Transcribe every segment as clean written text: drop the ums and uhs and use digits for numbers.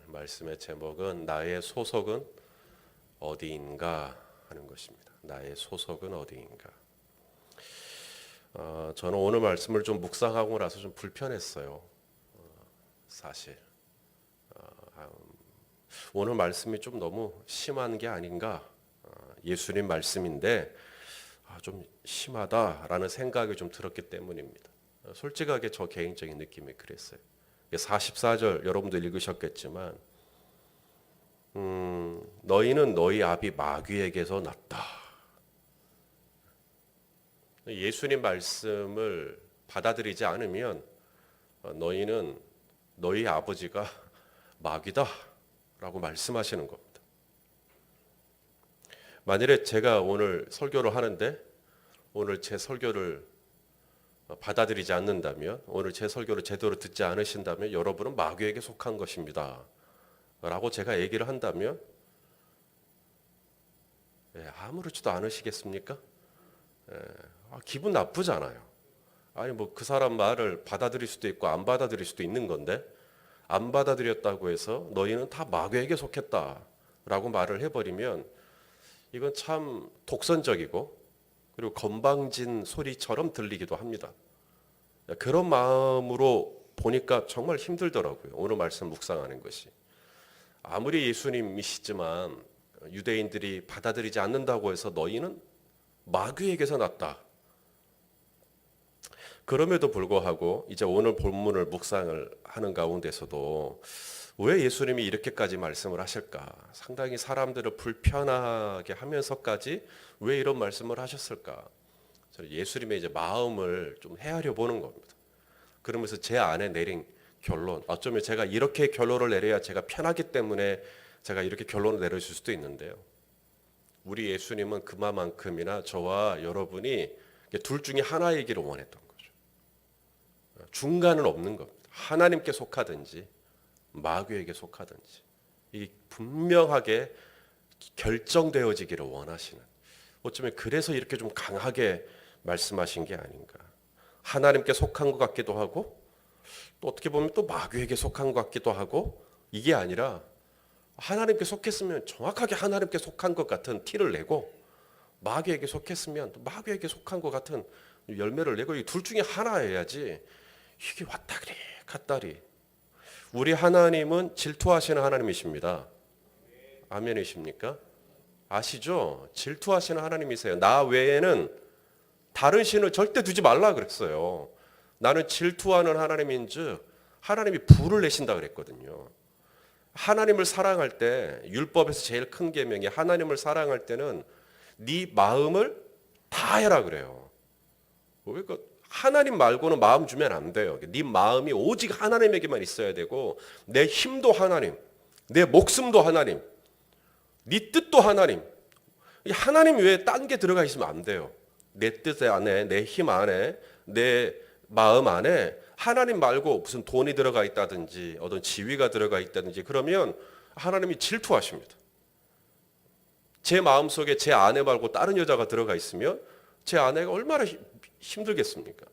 말씀의 제목은 나의 소속은 어디인가 하는 것입니다. 나의 소속은 어디인가. 저는 오늘 말씀을 좀 묵상하고 나서 좀 불편했어요. 사실 오늘 말씀이 좀 너무 심한 게 아닌가. 예수님 말씀인데 좀 심하다라는 생각이 좀 들었기 때문입니다. 솔직하게 저 개인적인 느낌이 그랬어요. 44절 여러분도 읽으셨겠지만 너희는 너희 아비 마귀에게서 났다. 예수님 말씀을 받아들이지 않으면 너희는 너희 아버지가 마귀다 라고 말씀하시는 겁니다. 만일에 제가 오늘 설교를 하는데 오늘 제 설교를 받아들이지 않는다면, 오늘 제 설교를 제대로 듣지 않으신다면 여러분은 마귀에게 속한 것입니다 라고 제가 얘기를 한다면 아무렇지도 않으시겠습니까? 기분 나쁘잖아요. 아니 뭐 그 사람 말을 받아들일 수도 있고 안 받아들일 수도 있는 건데, 안 받아들였다고 해서 너희는 다 마귀에게 속했다라고 말을 해버리면 이건 참 독선적이고 그리고 건방진 소리처럼 들리기도 합니다. 그런 마음으로 보니까 정말 힘들더라고요. 오늘 말씀 묵상하는 것이. 아무리 예수님이시지만 유대인들이 받아들이지 않는다고 해서 너희는 마귀에게서 났다. 그럼에도 불구하고 이제 오늘 본문을 묵상을 하는 가운데서도 왜 예수님이 이렇게까지 말씀을 하실까? 상당히 사람들을 불편하게 하면서까지 왜 이런 말씀을 하셨을까? 저는 예수님의 이제 마음을 좀 헤아려 보는 겁니다. 그러면서 제 안에 내린 결론, 어쩌면 제가 이렇게 결론을 내려야 제가 편하기 때문에 제가 이렇게 결론을 내려줄 수도 있는데요. 우리 예수님은 그만큼이나 저와 여러분이 둘 중에 하나이기를 원했던 거죠. 중간은 없는 겁니다. 하나님께 속하든지 마귀에게 속하든지 이 분명하게 결정되어지기를 원하시는, 어쩌면 그래서 이렇게 좀 강하게 말씀하신 게 아닌가. 하나님께 속한 것 같기도 하고 또 어떻게 보면 또 마귀에게 속한 것 같기도 하고, 이게 아니라 하나님께 속했으면 정확하게 하나님께 속한 것 같은 티를 내고, 마귀에게 속했으면 또 마귀에게 속한 것 같은 열매를 내고, 이 둘 중에 하나여야지 이게 왔다그리 갔다리. 우리 하나님은 질투하시는 하나님이십니다. 아멘이십니까? 아시죠? 질투하시는 하나님이세요. 나 외에는 다른 신을 절대 두지 말라 그랬어요. 나는 질투하는 하나님인즉 하나님이 불을 내신다 그랬거든요. 하나님을 사랑할 때 율법에서 제일 큰 계명이, 하나님을 사랑할 때는 네 마음을 다 해라 그래요. 그러니까 하나님 말고는 마음 주면 안 돼요. 네 마음이 오직 하나님에게만 있어야 되고, 내 힘도 하나님, 내 목숨도 하나님, 네 뜻도 하나님. 하나님 외에 딴 게 들어가 있으면 안 돼요. 내 뜻 안에, 내 힘 안에, 내 마음 안에 하나님 말고 무슨 돈이 들어가 있다든지 어떤 지위가 들어가 있다든지 그러면 하나님이 질투하십니다. 제 마음속에 제 아내 말고 다른 여자가 들어가 있으면 제 아내가 얼마나 힘들겠습니까?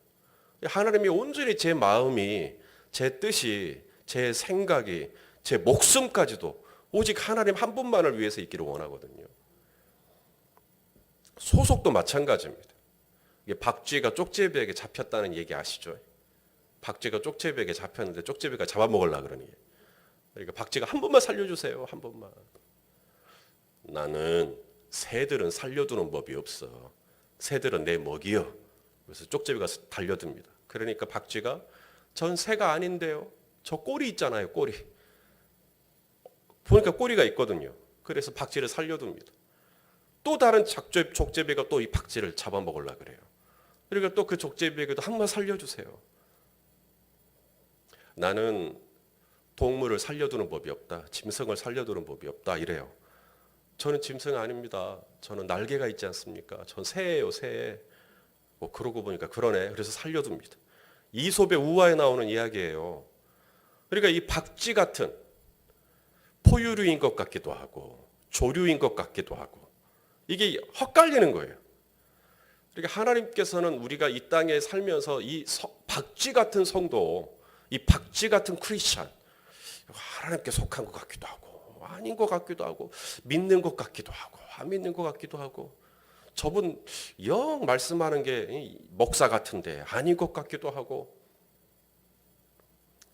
하나님이 온전히 제 마음이, 제 뜻이, 제 생각이, 제 목숨까지도 오직 하나님 한 분만을 위해서 있기를 원하거든요. 소속도 마찬가지입니다. 박쥐가 쪽제비에게 잡혔다는 얘기 아시죠? 박쥐가 쪽제비에게 잡혔는데 쪽제비가 잡아먹으려고 그러니, 그러니까 박쥐가 한 번만 살려주세요, 한 번만. 나는 새들은 살려두는 법이 없어. 새들은 내 먹이요. 그래서 쪽제비가 달려듭니다. 그러니까 박쥐가 전 새가 아닌데요. 저 꼬리 있잖아요, 꼬리. 보니까 꼬리가 있거든요. 그래서 박쥐를 살려둡니다. 또 다른 족제비가 또 이 박쥐를 잡아먹으려고 그래요. 그러니까 또 그 족제비에게도 한 번 살려주세요. 나는 동물을 살려두는 법이 없다. 짐승을 살려두는 법이 없다. 이래요. 저는 짐승 아닙니다. 저는 날개가 있지 않습니까? 전 새예요, 새. 그러고 보니까 그러네. 그래서 살려둡니다. 이솝의 우화에 나오는 이야기예요. 그러니까 이 박쥐 같은 포유류인 것 같기도 하고 조류인 것 같기도 하고, 이게 헛갈리는 거예요. 그러니까 하나님께서는 우리가 이 땅에 살면서 이 박쥐 같은 성도, 이 박쥐 같은 크리스찬, 하나님께 속한 것 같기도 하고 아닌 것 같기도 하고 믿는 것 같기도 하고 안 믿는 것 같기도 하고 저분 영 말씀하는 게 목사 같은데 아닌 것 같기도 하고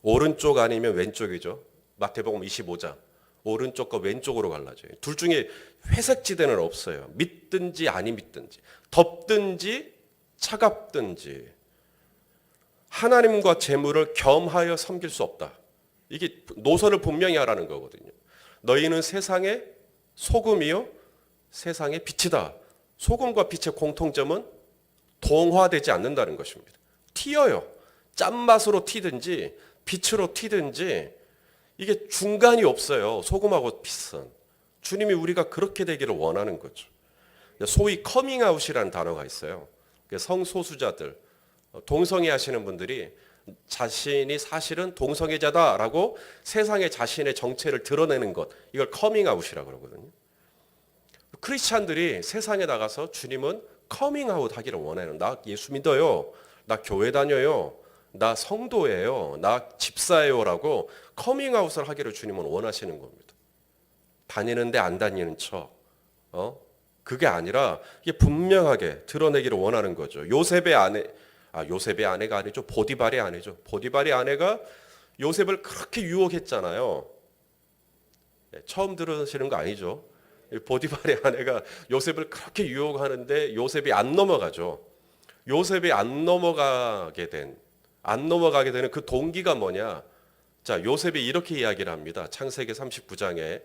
오른쪽 아니면 왼쪽이죠. 마태복음 25장 오른쪽과 왼쪽으로 갈라져요. 둘 중에 회색 지대는 없어요. 믿든지 아니 믿든지 덥든지 차갑든지 하나님과 재물을 겸하여 섬길 수 없다. 이게 노선을 분명히 하라는 거거든요. 너희는 세상의 소금이요 세상의 빛이다. 소금과 빛의 공통점은 동화되지 않는다는 것입니다. 튀어요. 짠맛으로 튀든지 빛으로 튀든지 이게 중간이 없어요. 소금하고 빛은. 주님이 우리가 그렇게 되기를 원하는 거죠. 소위 커밍아웃이라는 단어가 있어요. 성소수자들, 동성애 하시는 분들이 자신이 사실은 동성애자다라고 세상에 자신의 정체를 드러내는 것, 이걸 커밍아웃이라고 그러거든요. 크리스찬들이 세상에 나가서 주님은 커밍아웃 하기를 원해요. 나 예수 믿어요. 나 교회 다녀요. 나 성도예요. 나 집사예요라고 커밍아웃을 하기를 주님은 원하시는 겁니다. 다니는데 안 다니는 척. 그게 아니라 이게 분명하게 드러내기를 원하는 거죠. 요셉의 아내가 아니죠. 보디발의 아내죠. 보디발의 아내가 요셉을 그렇게 유혹했잖아요. 처음 들으시는 거 아니죠. 보디발의 아내가 요셉을 그렇게 유혹하는데 요셉이 안 넘어가죠. 요셉이 안 넘어가게 되는 그 동기가 뭐냐? 자, 요셉이 이렇게 이야기를 합니다. 창세기 39장에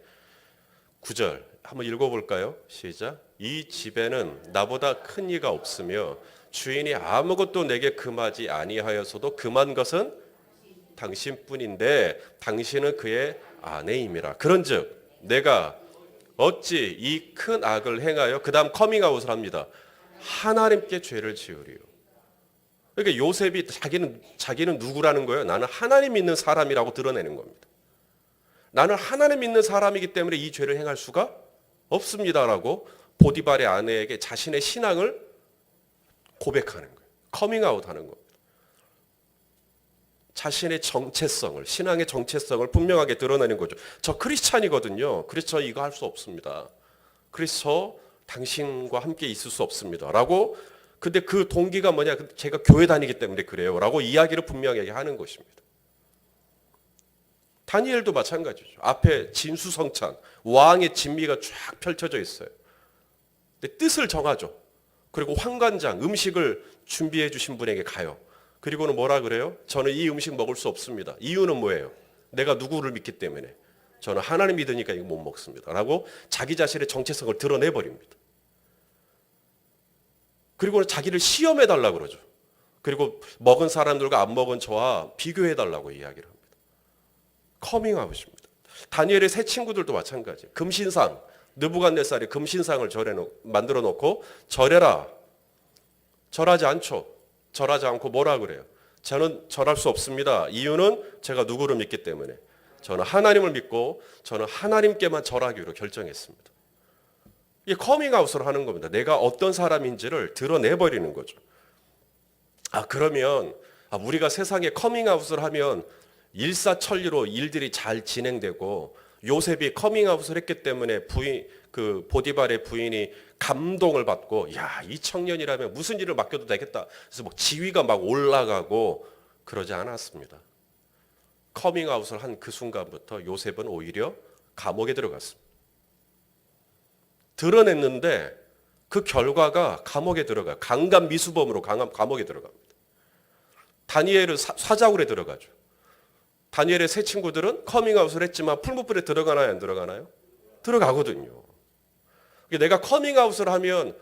9절 한번 읽어볼까요? 시작. 이 집에는 나보다 큰 이가 없으며 주인이 아무것도 내게 금하지 아니하여서도 금한 것은 당신뿐인데 당신은 그의 아내임이라. 그런즉 내가 어찌 이 큰 악을 행하여 그 다음 커밍아웃을 합니다. 하나님께 죄를 지으리요. 그러니까 요셉이 자기는 누구라는 거예요? 나는 하나님 믿는 사람이라고 드러내는 겁니다. 나는 하나님 믿는 사람이기 때문에 이 죄를 행할 수가 없습니다라고 보디발의 아내에게 자신의 신앙을 고백하는 거예요. 커밍아웃 하는 겁니다. 자신의 정체성을, 신앙의 정체성을 분명하게 드러내는 거죠. 저 크리스찬이거든요. 그래서 저 이거 할 수 없습니다. 그래서 당신과 함께 있을 수 없습니다. 라고, 근데 그 동기가 뭐냐? 제가 교회 다니기 때문에 그래요. 라고 이야기를 분명하게 하는 것입니다. 다니엘도 마찬가지죠. 앞에 진수성찬, 왕의 진미가 쫙 펼쳐져 있어요. 근데 뜻을 정하죠. 그리고 환관장, 음식을 준비해 주신 분에게 가요. 그리고는 뭐라 그래요? 저는 이 음식 먹을 수 없습니다. 이유는 뭐예요? 내가 누구를 믿기 때문에. 저는 하나님 믿으니까 이거 못 먹습니다. 라고 자기 자신의 정체성을 드러내버립니다. 그리고는 자기를 시험해 달라고 그러죠. 그리고 먹은 사람들과 안 먹은 저와 비교해 달라고 이야기를 합니다. 커밍아웃입니다. 다니엘의 세 친구들도 마찬가지예요. 금신상, 느부갓네살이 금신상을 만들어 놓고 절해라. 절하지 않죠. 절하지 않고 뭐라 그래요? 저는 절할 수 없습니다. 이유는 제가 누구를 믿기 때문에. 저는 하나님을 믿고 저는 하나님께만 절하기로 결정했습니다. 이게 커밍아웃을 하는 겁니다. 내가 어떤 사람인지를 드러내버리는 거죠. 그러면 우리가 세상에 커밍아웃을 하면 일사천리로 일들이 잘 진행되고 요셉이 커밍아웃을 했기 때문에 그 보디발의 부인이 감동을 받고 이 청년이라면 무슨 일을 맡겨도 되겠다. 그래서 지위가 막 올라가고 그러지 않았습니다. 커밍아웃을 한 그 순간부터 요셉은 오히려 감옥에 들어갔습니다. 드러냈는데 그 결과가 감옥에 들어가요. 강간 미수범으로 감옥에 들어갑니다. 다니엘은 사자굴에 들어가죠. 다니엘의 세 친구들은 커밍아웃을 했지만 풀무불에 들어가나요? 안 들어가나요? 들어가거든요. 내가 커밍아웃을 하면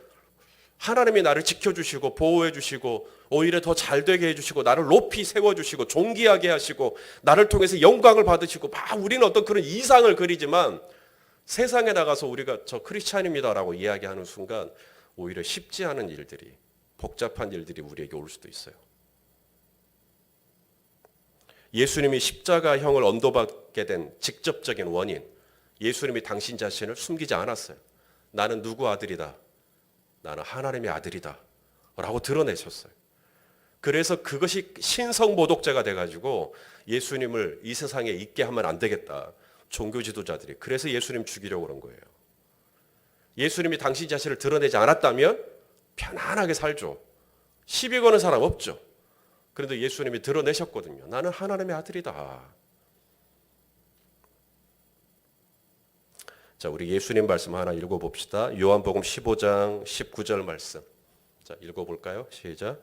하나님이 나를 지켜주시고 보호해주시고 오히려 더 잘되게 해주시고 나를 높이 세워주시고 존귀하게 하시고 나를 통해서 영광을 받으시고 우리는 어떤 그런 이상을 그리지만 세상에 나가서 우리가 저 크리스찬입니다라고 이야기하는 순간 오히려 쉽지 않은 일들이 복잡한 일들이 우리에게 올 수도 있어요. 예수님이 십자가형을 언도받게 된 직접적인 원인, 예수님이 당신 자신을 숨기지 않았어요. 나는 누구 아들이다. 나는 하나님의 아들이다. 라고 드러내셨어요. 그래서 그것이 신성모독죄가 돼가지고 예수님을 이 세상에 있게 하면 안 되겠다. 종교 지도자들이. 그래서 예수님 죽이려고 그런 거예요. 예수님이 당신 자신을 드러내지 않았다면 편안하게 살죠. 시비 거는 사람 없죠. 그런데 예수님이 드러내셨거든요. 나는 하나님의 아들이다. 자, 우리 예수님 말씀 하나 읽어봅시다. 요한복음 15장 19절 말씀. 자, 읽어볼까요? 시작.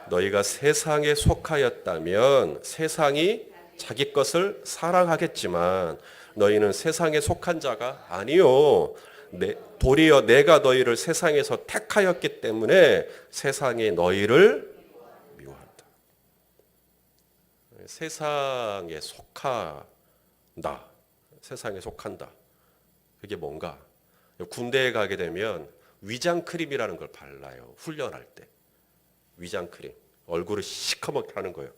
너희가 세상에 속하였다면 세상이 자기 것을 사랑하겠지만 너희는 세상에 속한 자가 아니요. 도리어 내가 너희를 세상에서 택하였기 때문에 세상이 너희를 미워한다. 세상에 속한다. 세상에 속한다. 그게 뭔가? 군대에 가게 되면 위장크림이라는 걸 발라요. 훈련할 때. 위장크림. 얼굴을 시커멓게 하는 거예요.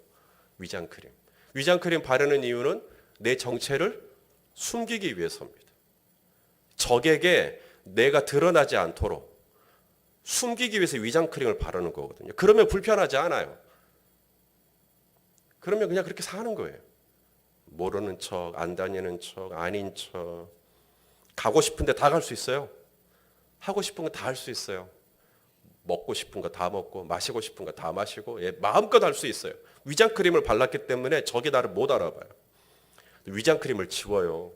위장크림. 위장크림 바르는 이유는 내 정체를 숨기기 위해서입니다. 적에게 내가 드러나지 않도록 숨기기 위해서 위장크림을 바르는 거거든요. 그러면 불편하지 않아요. 그러면 그냥 그렇게 사는 거예요. 모르는 척, 안 다니는 척, 아닌 척. 가고 싶은데 다 갈 수 있어요. 하고 싶은 거 다 할 수 있어요. 먹고 싶은 거 다 먹고 마시고 싶은 거 다 마시고 마음껏 할 수 있어요. 위장크림을 발랐기 때문에 적이 나를 못 알아봐요. 위장크림을 지워요.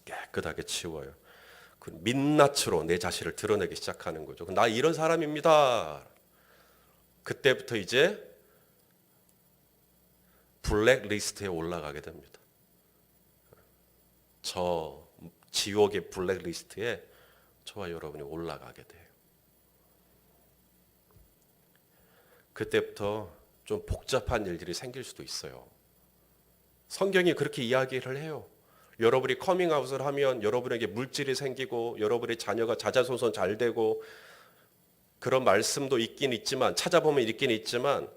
깨끗하게 지워요. 그 민낯으로 내 자신을 드러내기 시작하는 거죠. 나 이런 사람입니다. 그때부터 이제 블랙리스트에 올라가게 됩니다. 저 지옥의 블랙리스트에 저와 여러분이 올라가게 돼요. 그때부터 좀 복잡한 일들이 생길 수도 있어요. 성경이 그렇게 이야기를 해요. 여러분이 커밍아웃을 하면 여러분에게 물질이 생기고 여러분의 자녀가 자자손손 잘 되고 그런 말씀도 있긴 있지만 찾아보면 있긴 있지만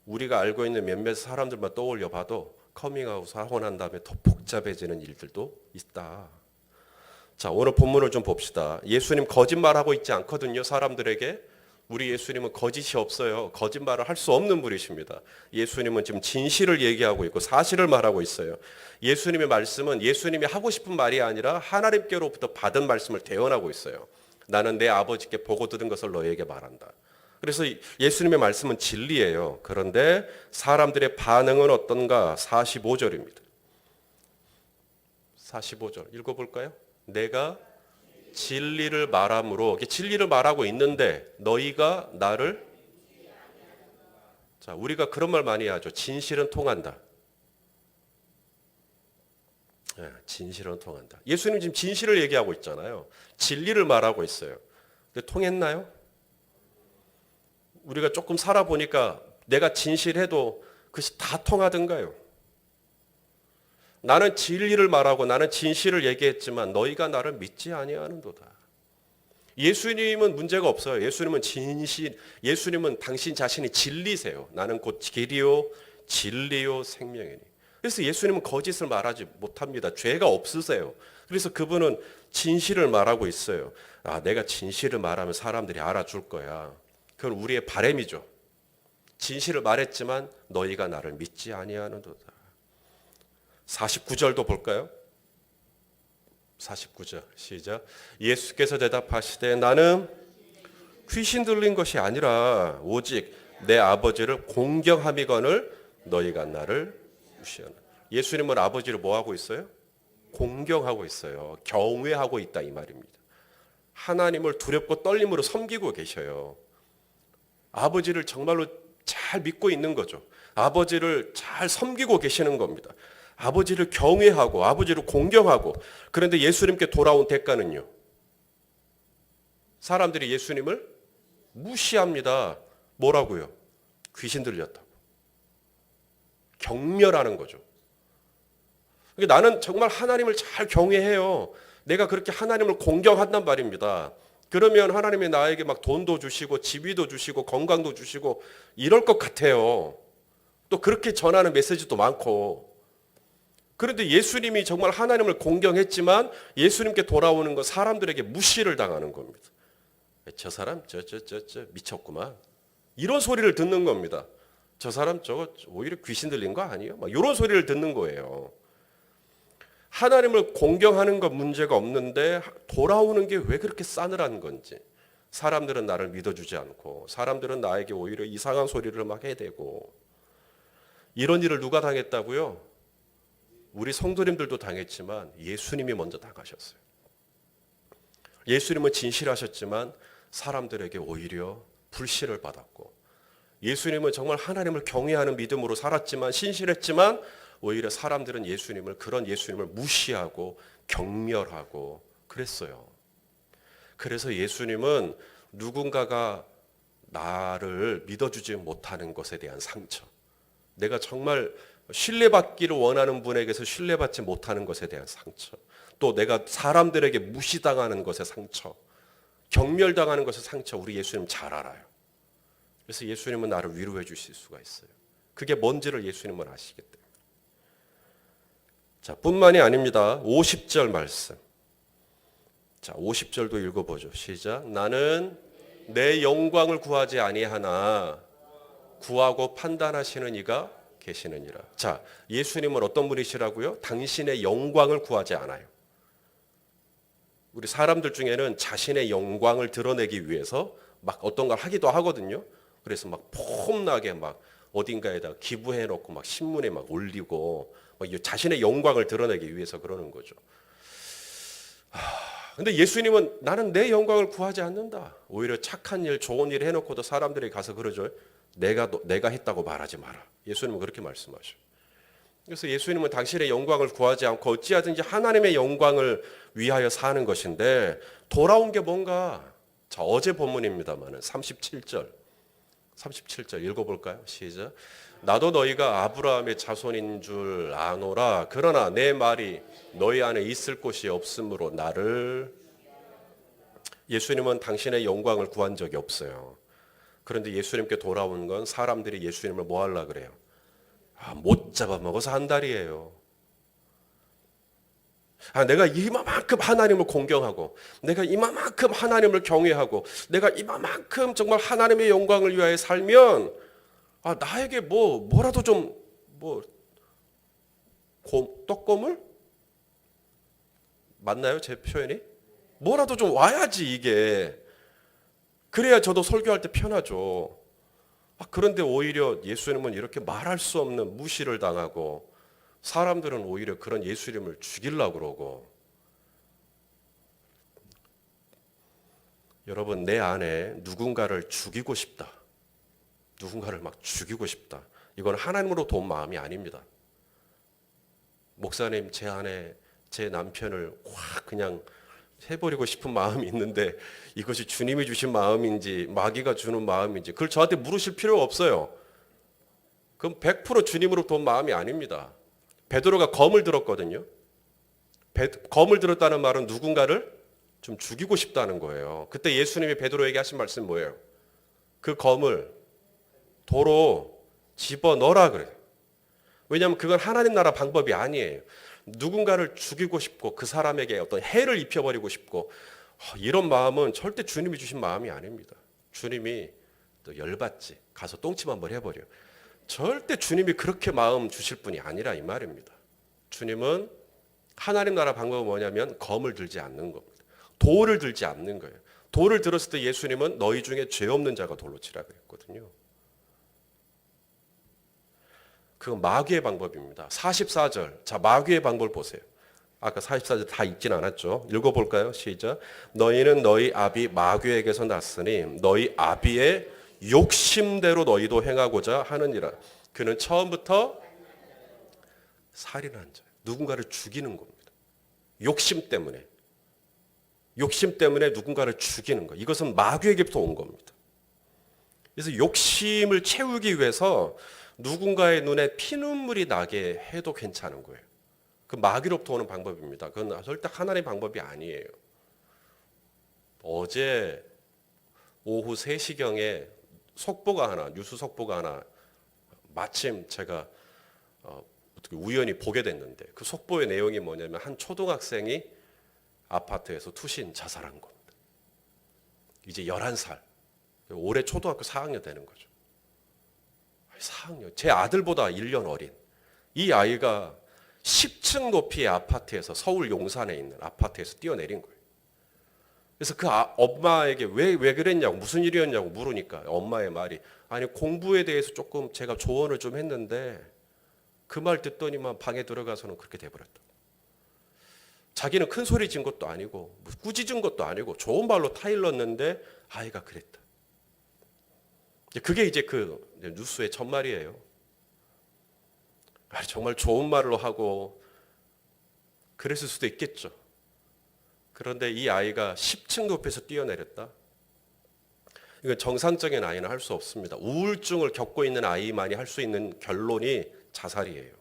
우리가 알고 있는 몇몇 사람들만 떠올려 봐도 커밍아웃을 하고 난 다음에 더 복잡해지는 일들도 있다. 자, 오늘 본문을 좀 봅시다. 예수님 거짓말하고 있지 않거든요. 사람들에게. 우리 예수님은 거짓이 없어요. 거짓말을 할 수 없는 분이십니다. 예수님은 지금 진실을 얘기하고 있고 사실을 말하고 있어요. 예수님의 말씀은 예수님이 하고 싶은 말이 아니라 하나님께로부터 받은 말씀을 대언하고 있어요. 나는 내 아버지께 보고 들은 것을 너에게 말한다. 그래서 예수님의 말씀은 진리예요. 그런데 사람들의 반응은 어떤가? 45절입니다. 45절 읽어볼까요? 내가 진리를 말함으로, 진리를 말하고 있는데 너희가 나를, 자, 우리가 그런 말 많이 하죠. 진실은 통한다. 네, 진실은 통한다. 예수님 지금 진실을 얘기하고 있잖아요. 진리를 말하고 있어요. 근데 통했나요? 우리가 조금 살아보니까 내가 진실해도 그것이 다 통하던가요? 나는 진리를 말하고 나는 진실을 얘기했지만 너희가 나를 믿지 아니하는도다. 예수님은 문제가 없어요. 예수님은 진실, 예수님은 당신 자신이 진리세요. 나는 곧 길이요 진리요 생명이니. 그래서 예수님은 거짓을 말하지 못합니다. 죄가 없으세요. 그래서 그분은 진실을 말하고 있어요. 아, 내가 진실을 말하면 사람들이 알아줄 거야. 그건 우리의 바람이죠. 진실을 말했지만 너희가 나를 믿지 아니하는도다. 49절도 볼까요? 49절 시작. 예수께서 대답하시되 나는 귀신 들린 것이 아니라 오직 내 아버지를 공경함이거늘 너희가 나를 무시하는. 예수님은 아버지를 뭐 하고 있어요? 공경하고 있어요. 경외하고 있다 이 말입니다. 하나님을 두렵고 떨림으로 섬기고 계셔요. 아버지를 정말로 잘 믿고 있는 거죠. 아버지를 잘 섬기고 계시는 겁니다. 아버지를 경외하고 아버지를 공경하고. 그런데 예수님께 돌아온 대가는요, 사람들이 예수님을 무시합니다. 뭐라고요? 귀신 들렸다고. 경멸하는 거죠. 나는 정말 하나님을 잘 경외해요. 내가 그렇게 하나님을 공경한단 말입니다. 그러면 하나님이 나에게 막 돈도 주시고 지위도 주시고 건강도 주시고 이럴 것 같아요. 또 그렇게 전하는 메시지도 많고. 그런데 예수님이 정말 하나님을 공경했지만 예수님께 돌아오는 건 사람들에게 무시를 당하는 겁니다. 저 사람 저 미쳤구만. 이런 소리를 듣는 겁니다. 저 사람 저거 오히려 귀신 들린 거 아니에요? 막 이런 소리를 듣는 거예요. 하나님을 공경하는 건 문제가 없는데 돌아오는 게 왜 그렇게 싸늘한 건지. 사람들은 나를 믿어주지 않고 사람들은 나에게 오히려 이상한 소리를 막 해대고. 이런 일을 누가 당했다고요? 우리 성도님들도 당했지만 예수님이 먼저 당하셨어요. 예수님은 진실하셨지만 사람들에게 오히려 불신을 받았고, 예수님은 정말 하나님을 경외하는 믿음으로 살았지만 신실했지만 오히려 사람들은 그런 예수님을 무시하고 경멸하고 그랬어요. 그래서 예수님은 누군가가 나를 믿어주지 못하는 것에 대한 상처, 내가 정말 신뢰받기를 원하는 분에게서 신뢰받지 못하는 것에 대한 상처, 또 내가 사람들에게 무시당하는 것의 상처, 경멸당하는 것의 상처, 우리 예수님 잘 알아요. 그래서 예수님은 나를 위로해 주실 수가 있어요. 그게 뭔지를 예수님은 아시기 때문에. 자, 뿐만이 아닙니다. 50절 말씀. 자, 50절도 읽어보죠. 시작. 나는 내 영광을 구하지 아니하나 구하고 판단하시는 이가 계시느니라. 자, 예수님은 어떤 분이시라고요? 당신의 영광을 구하지 않아요. 우리 사람들 중에는 자신의 영광을 드러내기 위해서 막 어떤 걸 하기도 하거든요. 그래서 막 폼나게 막 어딘가에다 기부해 놓고 막 신문에 막 올리고 막 자신의 영광을 드러내기 위해서 그러는 거죠. 근데 예수님은 나는 내 영광을 구하지 않는다. 오히려 착한 일, 좋은 일 해놓고도 사람들에게 가서 그러죠. 내가 했다고 말하지 마라. 예수님은 그렇게 말씀하셔요. 그래서 예수님은 당신의 영광을 구하지 않고 어찌하든지 하나님의 영광을 위하여 사는 것인데, 돌아온 게 뭔가? 자, 어제 본문입니다만 37절 읽어볼까요? 시작. 나도 너희가 아브라함의 자손인 줄 아노라. 그러나 내 말이 너희 안에 있을 곳이 없으므로 나를. 예수님은 당신의 영광을 구한 적이 없어요. 그런데 예수님께 돌아온 건 사람들이 예수님을 뭐 하려고 그래요? 못 잡아먹어서 한달이에요. 내가 이만큼 하나님을 공경하고, 내가 이만큼 하나님을 경외하고, 내가 이만큼 정말 하나님의 영광을 위하여 살면 나에게 뭐라도 좀 떡고물? 맞나요? 제 표현이? 뭐라도 좀 와야지 이게. 그래야 저도 설교할 때 편하죠. 그런데 오히려 예수님은 이렇게 말할 수 없는 무시를 당하고, 사람들은 오히려 그런 예수님을 죽이려고 그러고. 여러분, 내 안에 누군가를 죽이고 싶다. 누군가를 막 죽이고 싶다. 이건 하나님으로부터 온 마음이 아닙니다. 목사님, 제 안에 제 남편을 확 그냥 해버리고 싶은 마음이 있는데 이것이 주님이 주신 마음인지 마귀가 주는 마음인지 그걸 저한테 물으실 필요가 없어요. 그럼 100% 주님으로부터 온 마음이 아닙니다. 베드로가 검을 들었거든요. 검을 들었다는 말은 누군가를 좀 죽이고 싶다는 거예요. 그때 예수님이 베드로에게 하신 말씀은 뭐예요? 그 검을 도로 집어넣어라 그래요. 왜냐하면 그건 하나님 나라 방법이 아니에요. 누군가를 죽이고 싶고 그 사람에게 어떤 해를 입혀버리고 싶고 이런 마음은 절대 주님이 주신 마음이 아닙니다. 주님이 또 열받지 가서 똥침 한번 해버려. 절대 주님이 그렇게 마음 주실 분이 아니라 이 말입니다. 주님은 하나님 나라 방법은 뭐냐면 검을 들지 않는 겁니다. 돌을 들지 않는 거예요. 돌을 들었을 때 예수님은 너희 중에 죄 없는 자가 돌로 치라 그랬거든요. 그건 마귀의 방법입니다. 44절. 자, 마귀의 방법을 보세요. 아까 44절 다 읽진 않았죠. 읽어볼까요? 시작. 너희는 너희 아비 마귀에게서 났으니 너희 아비의 욕심대로 너희도 행하고자 하느니라. 그는 처음부터 살인한 자예요. 누군가를 죽이는 겁니다. 욕심 때문에 누군가를 죽이는 거. 이것은 마귀에게부터 온 겁니다. 그래서 욕심을 채우기 위해서 누군가의 눈에 피눈물이 나게 해도 괜찮은 거예요. 그 마귀로부터 오는 방법입니다. 그건 절대 하나님의 방법이 아니에요. 어제 오후 3시경에 뉴스 속보가 하나 마침 제가 어떻게 우연히 보게 됐는데, 그 속보의 내용이 뭐냐면 한 초등학생이 아파트에서 투신 자살한 겁니다. 이제 11살. 올해 초등학교 4학년 되는 거죠. 4학년. 제 아들보다 1년 어린 이 아이가 10층 높이의 아파트에서 서울 용산에 있는 아파트에서 뛰어내린 거예요. 그래서 그 엄마에게 왜 그랬냐고 무슨 일이었냐고 물으니까 엄마의 말이 아니 공부에 대해서 조금 제가 조언을 좀 했는데 그 말 듣더니만 방에 들어가서는 그렇게 돼버렸다. 자기는 큰 소리 진 것도 아니고 꾸짖은 것도 아니고 좋은 말로 타일렀는데 아이가 그랬다. 그게 이제 그 뉴스의 첫말이에요. 정말 좋은 말로 하고 그랬을 수도 있겠죠. 그런데 이 아이가 10층 높이에서 뛰어내렸다. 이건 정상적인 아이는 할 수 없습니다. 우울증을 겪고 있는 아이만이 할 수 있는 결론이 자살이에요.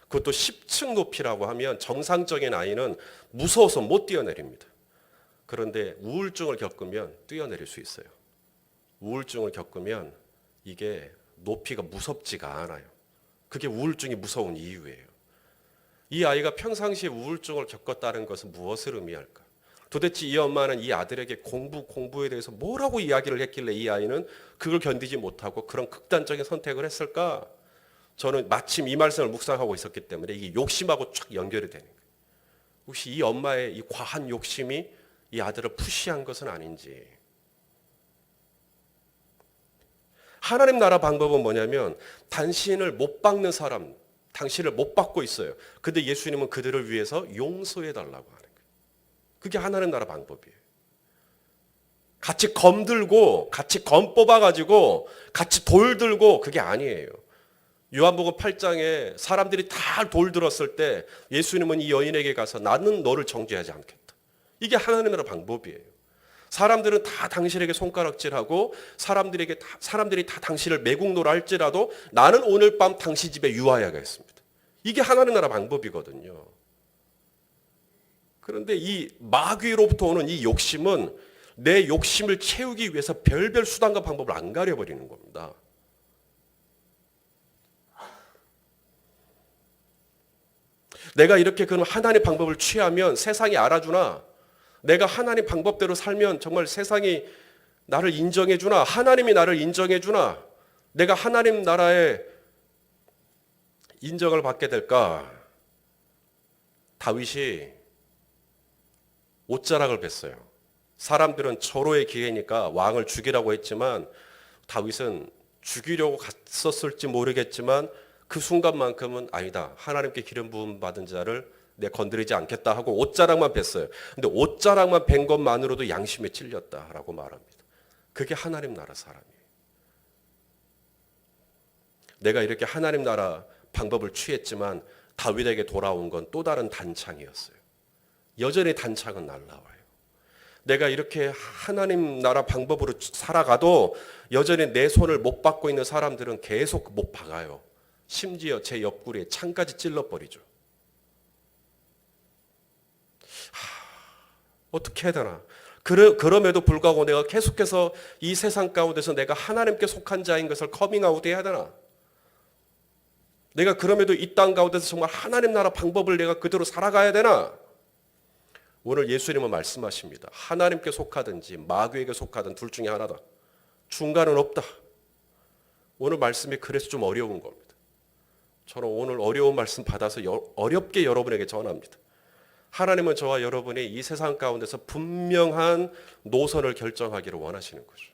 그것도 10층 높이라고 하면 정상적인 아이는 무서워서 못 뛰어내립니다. 그런데 우울증을 겪으면 뛰어내릴 수 있어요. 우울증을 겪으면 이게 높이가 무섭지가 않아요. 그게 우울증이 무서운 이유예요. 이 아이가 평상시에 우울증을 겪었다는 것은 무엇을 의미할까? 도대체 이 엄마는 이 아들에게 공부에 대해서 뭐라고 이야기를 했길래 이 아이는 그걸 견디지 못하고 그런 극단적인 선택을 했을까? 저는 마침 이 말씀을 묵상하고 있었기 때문에 이게 욕심하고 쫙 연결이 되는 거예요. 혹시 이 엄마의 이 과한 욕심이 이 아들을 푸시한 것은 아닌지. 하나님 나라 방법은 뭐냐면 당신을 못 박는 사람, 당신을 못 받고 있어요. 근데 예수님은 그들을 위해서 용서해 달라고 하는 거예요. 그게 하나님 나라 방법이에요. 같이 검 들고 같이 검 뽑아가지고 같이 돌 들고 그게 아니에요. 요한복음 8장에 사람들이 다 돌 들었을 때 예수님은 이 여인에게 가서 나는 너를 정죄하지 않겠다. 이게 하나님 나라 방법이에요. 사람들은 다 당신에게 손가락질하고 사람들이 다 당신을 매국노라 할지라도 나는 오늘 밤 당신 집에 유하야겠습니다. 이게 하나님 나라 방법이거든요. 그런데 이 마귀로부터 오는 이 욕심은 내 욕심을 채우기 위해서 별별 수단과 방법을 안 가려버리는 겁니다. 내가 이렇게 그런 하나님의 방법을 취하면 세상이 알아주나? 내가 하나님 방법대로 살면 정말 세상이 나를 인정해 주나? 하나님이 나를 인정해 주나? 내가 하나님 나라의 인정을 받게 될까? 다윗이 옷자락을 뱄어요. 사람들은 절호의 기회니까 왕을 죽이라고 했지만 다윗은 죽이려고 갔었을지 모르겠지만 그 순간만큼은 아니다. 하나님께 기름 부음 받은 자를 내 건드리지 않겠다 하고 옷자락만 뱄어요. 근데 옷자락만 벤 것만으로도 양심에 찔렸다라고 말합니다. 그게 하나님 나라 사람이에요. 내가 이렇게 하나님 나라 방법을 취했지만 다윗에게 돌아온 건 또 다른 단창이었어요. 여전히 단창은 날라와요. 내가 이렇게 하나님 나라 방법으로 살아가도 여전히 내 손을 못 받고 있는 사람들은 계속 못 박아요. 심지어 제 옆구리에 창까지 찔러버리죠. 어떻게 해야 되나? 그럼에도 불구하고 내가 계속해서 이 세상 가운데서 내가 하나님께 속한 자인 것을 커밍아웃 해야 되나? 내가 그럼에도 이 땅 가운데서 정말 하나님 나라 방법을 내가 그대로 살아가야 되나? 오늘 예수님은 말씀하십니다. 하나님께 속하든지 마귀에게 속하든 둘 중에 하나다. 중간은 없다. 오늘 말씀이 그래서 좀 어려운 겁니다. 저는 오늘 어려운 말씀 받아서 어렵게 여러분에게 전합니다. 하나님은 저와 여러분이 이 세상 가운데서 분명한 노선을 결정하기를 원하시는 거죠.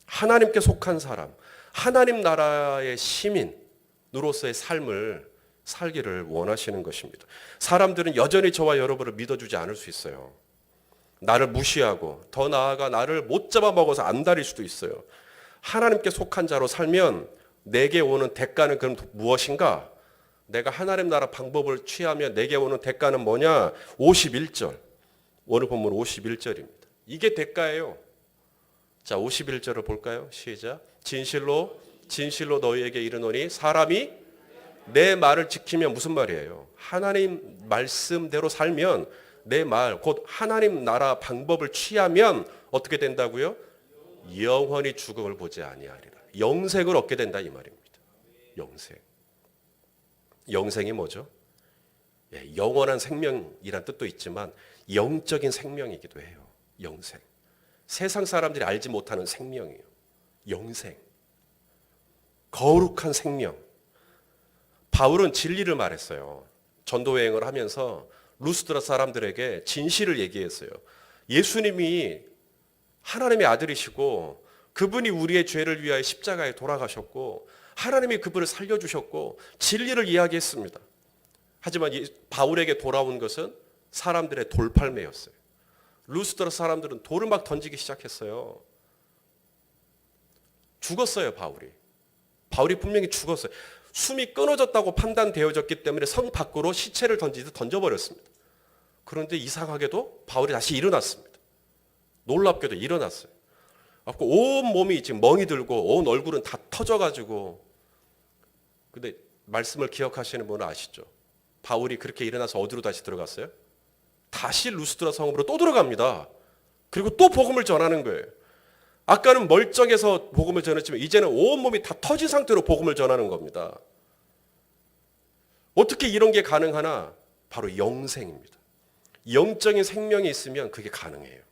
하나님께 속한 사람, 하나님 나라의 시민으로서의 삶을 살기를 원하시는 것입니다. 사람들은 여전히 저와 여러분을 믿어주지 않을 수 있어요. 나를 무시하고 더 나아가 나를 못 잡아먹어서 안달일 수도 있어요. 하나님께 속한 자로 살면 내게 오는 대가는 그럼 무엇인가? 내가 하나님 나라 방법을 취하면 내게 오는 대가는 뭐냐? 51절. 오늘 본문 51절입니다. 이게 대가예요. 자, 51절을 볼까요? 시작. 진실로 너희에게 이르노니 사람이 내 말을 지키면 무슨 말이에요? 하나님 말씀대로 살면 내 말, 곧 하나님 나라 방법을 취하면 어떻게 된다고요? 영원히 죽음을 보지 아니하리라. 영생을 얻게 된다 이 말입니다. 영생. 영생이 뭐죠? 영원한 생명이란 뜻도 있지만 영적인 생명이기도 해요. 영생. 세상 사람들이 알지 못하는 생명이에요. 영생. 거룩한 생명. 바울은 진리를 말했어요. 전도 여행을 하면서 루스드라 사람들에게 진실을 얘기했어요. 예수님이 하나님의 아들이시고 그분이 우리의 죄를 위하여 십자가에 돌아가셨고 하나님이 그분을 살려주셨고 진리를 이야기했습니다. 하지만 바울에게 돌아온 것은 사람들의 돌팔매였어요. 루스드라 사람들은 돌을 막 던지기 시작했어요. 죽었어요, 바울이. 바울이 분명히 죽었어요. 숨이 끊어졌다고 판단되어졌기 때문에 성 밖으로 시체를 던지듯 던져버렸습니다. 그런데 이상하게도 바울이 다시 일어났습니다. 놀랍게도 일어났어요. 온 몸이 지금 멍이 들고 온 얼굴은 다 터져가지고, 근데 말씀을 기억하시는 분은 아시죠? 바울이 그렇게 일어나서 어디로 다시 들어갔어요? 다시 루스드라 성읍으로 또 들어갑니다. 그리고 또 복음을 전하는 거예요. 아까는 멀쩡해서 복음을 전했지만 이제는 온몸이 다 터진 상태로 복음을 전하는 겁니다. 어떻게 이런 게 가능하나? 바로 영생입니다. 영적인 생명이 있으면 그게 가능해요.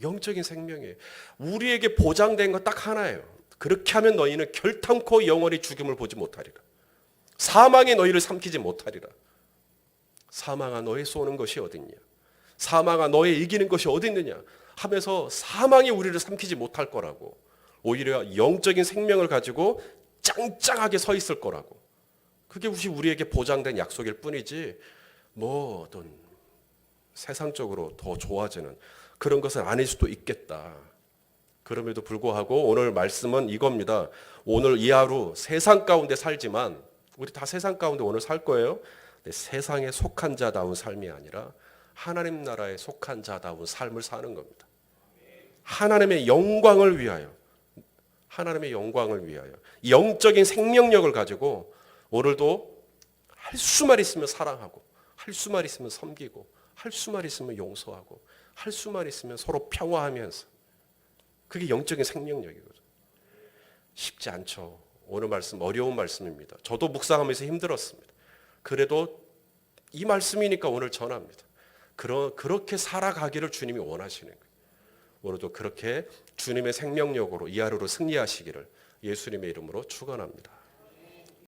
영적인 생명이에요. 우리에게 보장된 거 딱 하나예요. 그렇게 하면 너희는 결탄코 영원히 죽음을 보지 못하리라. 사망이 너희를 삼키지 못하리라. 사망아 너의 쏘는 것이 어딨냐? 사망아 너의 이기는 것이 어딨느냐? 하면서 사망이 우리를 삼키지 못할 거라고. 오히려 영적인 생명을 가지고 짱짱하게 서 있을 거라고. 그게 우리에게 보장된 약속일 뿐이지 뭐 어떤 세상적으로 더 좋아지는 그런 것은 아닐 수도 있겠다. 그럼에도 불구하고 오늘 말씀은 이겁니다. 오늘 이 하루 세상 가운데 살지만 우리 다 세상 가운데 오늘 살 거예요. 근데 세상에 속한 자다운 삶이 아니라 하나님 나라에 속한 자다운 삶을 사는 겁니다. 하나님의 영광을 위하여, 하나님의 영광을 위하여 영적인 생명력을 가지고 오늘도 할 수만 있으면 사랑하고, 할 수만 있으면 섬기고, 할 수만 있으면 용서하고, 할 수만 있으면 서로 평화하면서, 그게 영적인 생명력이거든요. 쉽지 않죠. 오늘 말씀 어려운 말씀입니다. 저도 묵상하면서 힘들었습니다. 그래도 이 말씀이니까 오늘 전합니다. 그렇게 살아가기를 주님이 원하시는 거예요. 오늘도 그렇게 주님의 생명력으로 이 하루를 승리하시기를 예수님의 이름으로 축원합니다.